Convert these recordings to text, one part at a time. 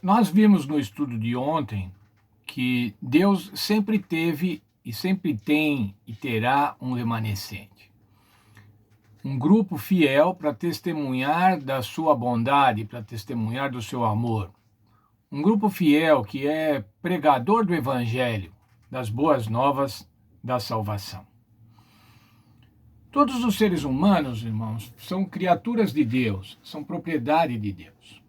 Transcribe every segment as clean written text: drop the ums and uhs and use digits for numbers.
Nós vimos no estudo de ontem que Deus sempre teve e sempre tem e terá um remanescente. Um grupo fiel para testemunhar da sua bondade, para testemunhar do seu amor. Um grupo fiel que é pregador do evangelho, das boas novas da salvação. Todos os seres humanos, irmãos, são criaturas de Deus, são propriedade de Deus.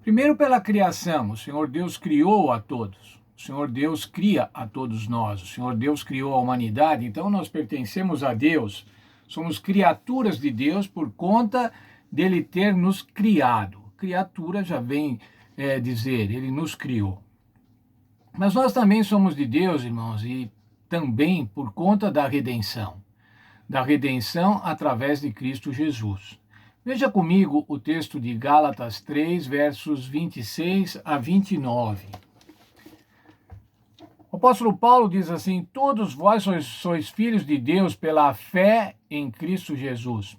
Primeiro, pela criação, o Senhor Deus criou a todos. O Senhor Deus cria a todos nós. O Senhor Deus criou a humanidade, então nós pertencemos a Deus. Somos criaturas de Deus por conta dele ter nos criado. Criatura já vem dizer, ele nos criou. Mas nós também somos de Deus, irmãos, e também por conta da redenção. Da redenção através de Cristo Jesus. Veja comigo o texto de Gálatas 3, versos 26 a 29. O apóstolo Paulo diz assim: todos vós sois filhos de Deus pela fé em Cristo Jesus.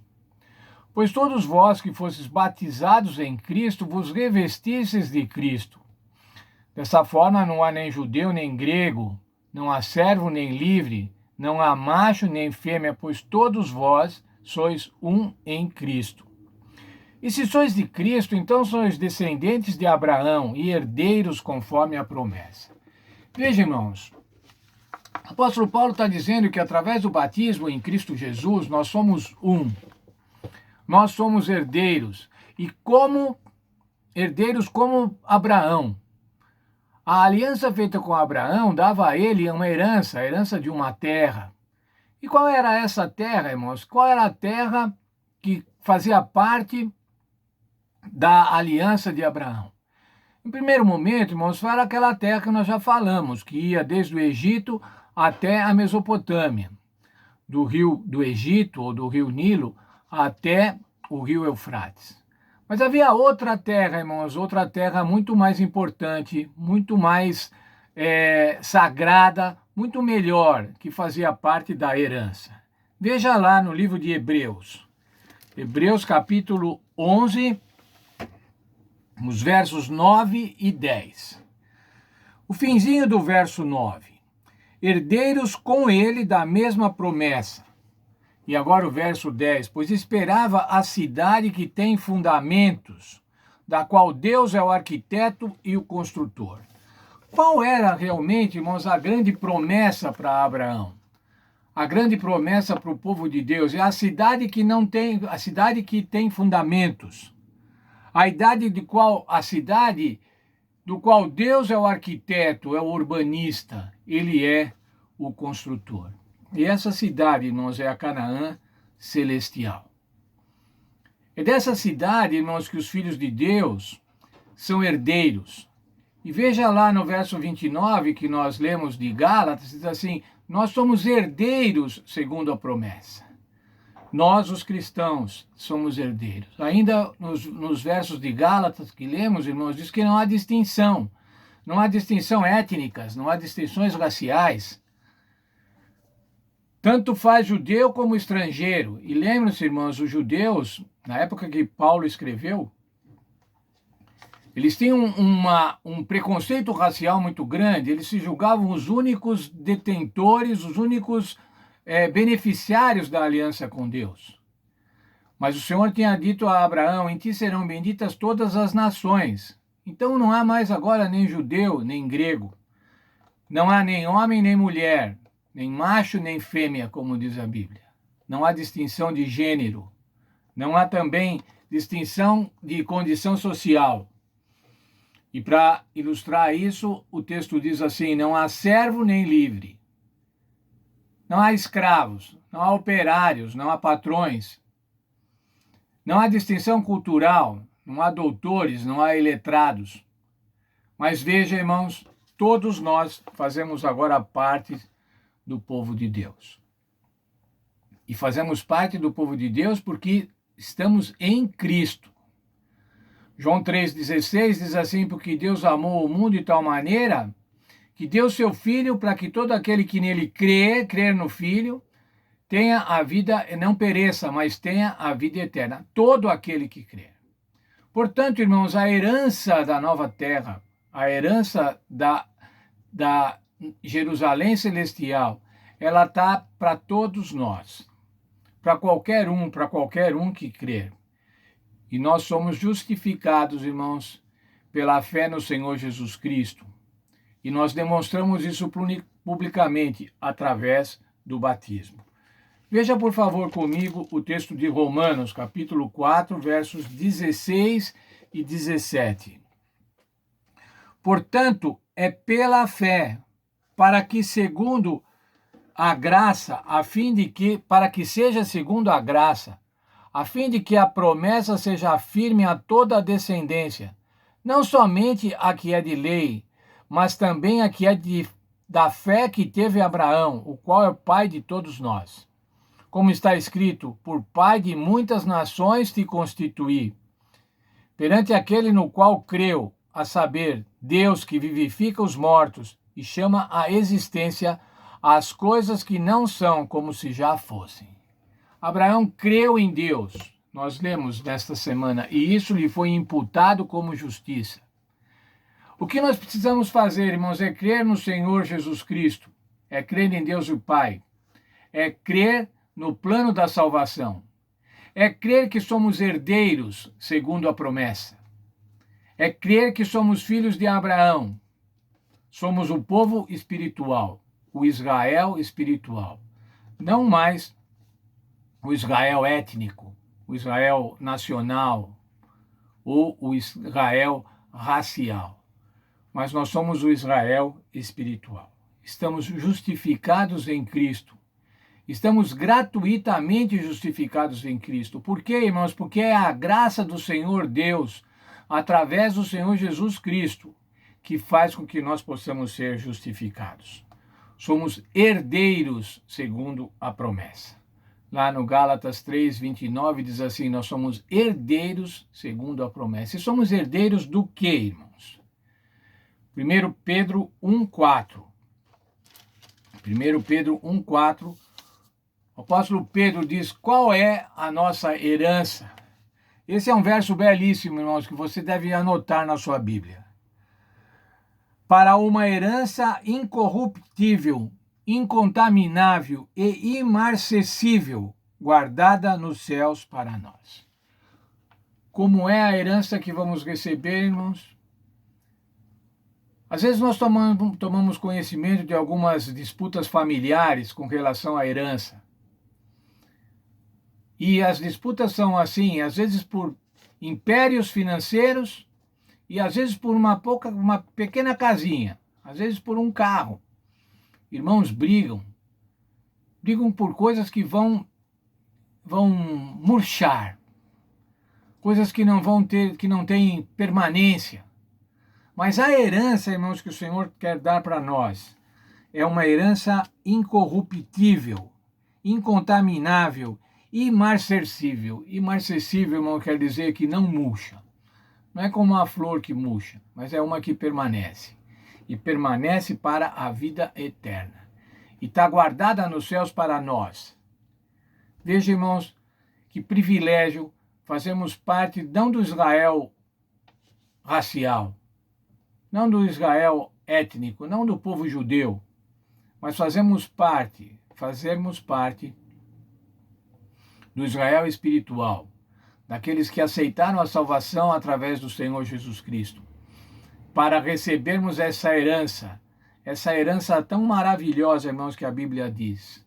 Pois todos vós que fostes batizados em Cristo, vos revestistes de Cristo. Dessa forma não há nem judeu nem grego, não há servo nem livre, não há macho nem fêmea, pois todos vós sois um em Cristo. E se sois de Cristo, então sois descendentes de Abraão e herdeiros conforme a promessa. Veja, irmãos, o apóstolo Paulo está dizendo que através do batismo em Cristo Jesus, nós somos um. Nós somos herdeiros. E como herdeiros como Abraão. A aliança feita com Abraão dava a ele uma herança, a herança de uma terra. E qual era essa terra, irmãos? Qual era a terra que fazia parte da aliança de Abraão? Em primeiro momento, irmãos, era aquela terra que nós já falamos, que ia desde o Egito até a Mesopotâmia, do rio do Egito ou do rio Nilo até o rio Eufrates. Mas havia outra terra, irmãos, outra terra muito mais importante, muito mais sagrada, muito melhor, que fazia parte da herança. Veja lá no livro de Hebreus. Hebreus capítulo 11, nos versos 9 e 10. O finzinho do verso 9. Herdeiros com ele da mesma promessa. E agora o verso 10. Pois esperava a cidade que tem fundamentos, da qual Deus é o arquiteto e o construtor. Qual era realmente, irmãos, a grande promessa para Abraão? A grande promessa para o povo de Deus é a cidade que tem fundamentos. A cidade do qual Deus é o arquiteto, é o urbanista, ele é o construtor. E essa cidade, irmãos, é a Canaã celestial. É dessa cidade, irmãos, que os filhos de Deus são herdeiros. E veja lá no verso 29 que nós lemos de Gálatas, diz assim: nós somos herdeiros segundo a promessa. Nós, os cristãos, somos herdeiros. Ainda nos versos de Gálatas que lemos, irmãos, diz que não há distinção. Não há distinção étnicas, não há distinções raciais. Tanto faz judeu como estrangeiro. E lembrem-se, irmãos, os judeus, na época que Paulo escreveu, eles tinham um preconceito racial muito grande. Eles se julgavam os únicos detentores, os únicos beneficiários da aliança com Deus. Mas o Senhor tinha dito a Abraão: em ti serão benditas todas as nações. Então não há mais agora nem judeu, nem grego. Não há nem homem, nem mulher, nem macho, nem fêmea, como diz a Bíblia. Não há distinção de gênero. Não há também distinção de condição social. E para ilustrar isso, o texto diz assim: não há servo nem livre. Não há escravos, não há operários, não há patrões. Não há distinção cultural, não há doutores, não há iletrados. Mas veja, irmãos, todos nós fazemos agora parte do povo de Deus. E fazemos parte do povo de Deus porque estamos em Cristo. João 3,16 diz assim: porque Deus amou o mundo de tal maneira que deu seu Filho para que todo aquele que nele crer no Filho, tenha a vida, não pereça, mas tenha a vida eterna. Todo aquele que crer. Portanto, irmãos, a herança da nova terra, a herança da Jerusalém celestial, ela está para todos nós, para qualquer um que crer. E nós somos justificados, irmãos, pela fé no Senhor Jesus Cristo. E nós demonstramos isso publicamente através do batismo. Veja, por favor, comigo o texto de Romanos, capítulo 4, versos 16 e 17. Portanto, é pela fé, para que segundo a graça, para que seja segundo a graça, a fim de que a promessa seja firme a toda a descendência, não somente a que é de lei, mas também a que é da fé que teve Abraão, o qual é o pai de todos nós. Como está escrito, por pai de muitas nações te constituí, perante aquele no qual creu, a saber, Deus que vivifica os mortos e chama à existência as coisas que não são como se já fossem. Abraão creu em Deus, nós lemos nesta semana, e isso lhe foi imputado como justiça. O que nós precisamos fazer, irmãos, é crer no Senhor Jesus Cristo, é crer em Deus o Pai, é crer no plano da salvação, é crer que somos herdeiros segundo a promessa, é crer que somos filhos de Abraão, somos o povo espiritual, o Israel espiritual, não mais o Israel étnico, o Israel nacional ou o Israel racial, mas nós somos o Israel espiritual. Estamos justificados em Cristo. Estamos gratuitamente justificados em Cristo. Por quê, irmãos? Porque é a graça do Senhor Deus, através do Senhor Jesus Cristo, que faz com que nós possamos ser justificados. Somos herdeiros segundo a promessa. Lá no Gálatas 3:29 diz assim, nós somos herdeiros segundo a promessa. E somos herdeiros do quê, irmãos? 1 Pedro 1:4. 1 Pedro 1:4, o apóstolo Pedro diz qual é a nossa herança. Esse é um verso belíssimo, irmãos, que você deve anotar na sua Bíblia. Para uma herança incorruptível, incontaminável e imarcessível, guardada nos céus para nós. Como é a herança que vamos receber, irmãos? Às vezes nós tomamos conhecimento de algumas disputas familiares com relação à herança. E as disputas são assim, às vezes por impérios financeiros e às vezes por uma pequena casinha, às vezes por um carro. Irmãos brigam por coisas que vão murchar, coisas que não têm permanência. Mas a herança, irmãos, que o Senhor quer dar para nós é uma herança incorruptível, incontaminável, imarcessível. Imarcessível, irmão, quer dizer que não murcha. Não é como uma flor que murcha, mas é uma que permanece. E permanece para a vida eterna. E está guardada nos céus para nós. Veja, irmãos, que privilégio fazermos parte não do Israel racial, não do Israel étnico, não do povo judeu, mas fazermos parte do Israel espiritual, daqueles que aceitaram a salvação através do Senhor Jesus Cristo, para recebermos essa herança tão maravilhosa, irmãos, que a Bíblia diz.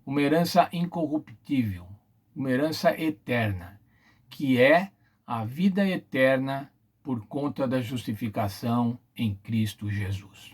Uma herança incorruptível, uma herança eterna, que é a vida eterna por conta da justificação em Cristo Jesus.